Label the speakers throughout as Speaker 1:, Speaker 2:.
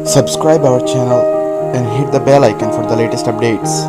Speaker 1: Subscribe our channel and hit the bell icon for the latest updates.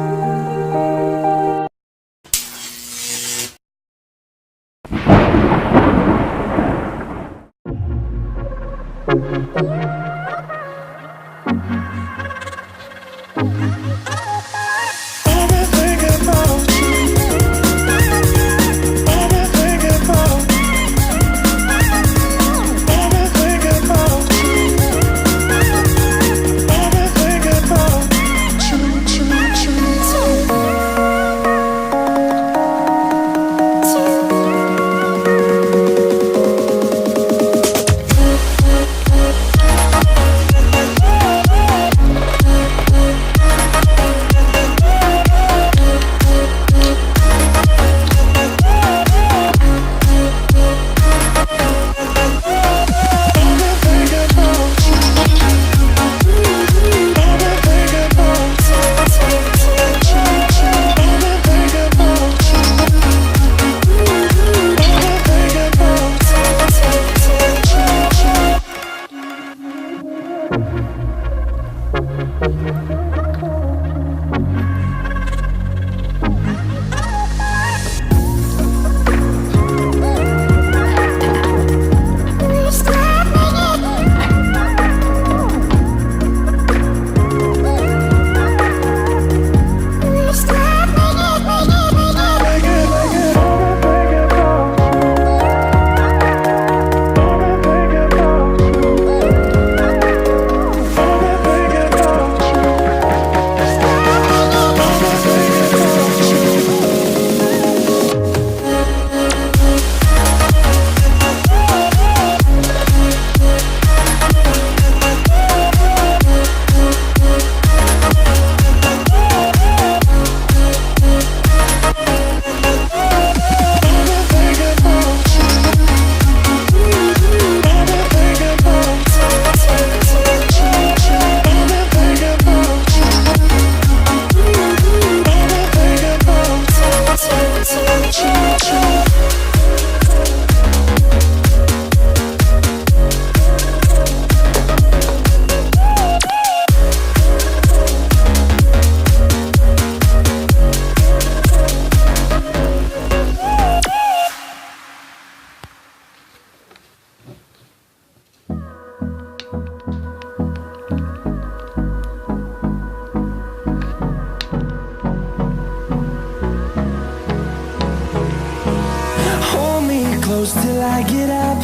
Speaker 2: Close till I get up.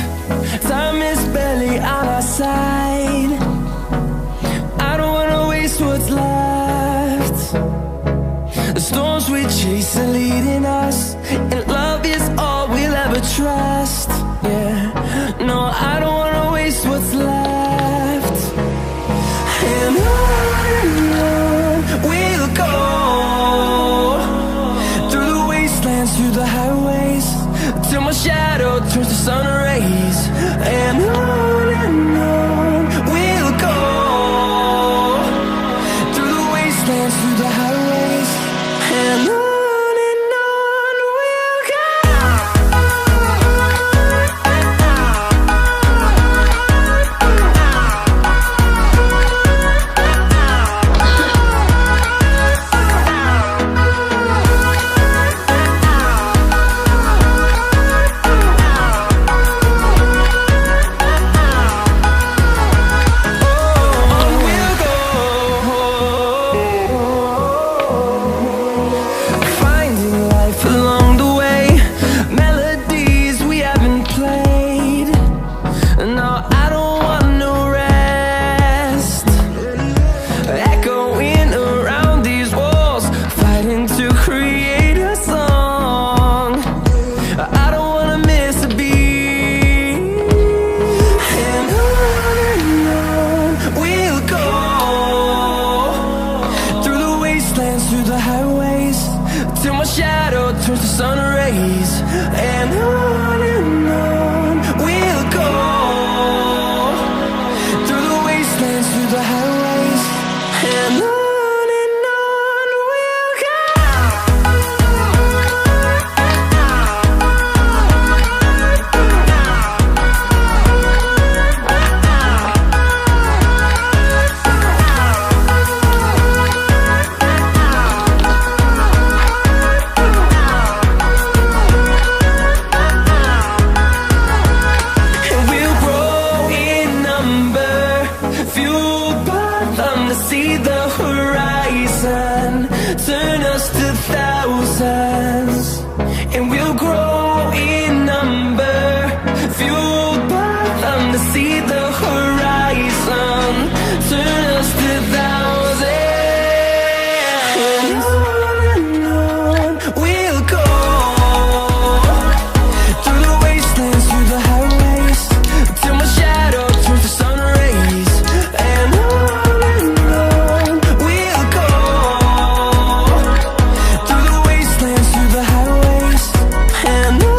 Speaker 2: Time is barely on our side. I don't wanna waste what's left. The storms we chase are leading us, and love is all we'll ever trust. Yeah, no, I don't wanna waste what's left. And on we'll go, through the wastelands, through the highways, till my shadow turns to sun rays. And on we'll fueled by them to see the horizon, turn us to thousands, and we'll grow in number. Fueled by them to see the horizon, turn us to thousands, and on we'll go, through the wastelands, through the highways, till my shadow turns to sun rays. And on we'll go, through the wastelands, through the highways, and on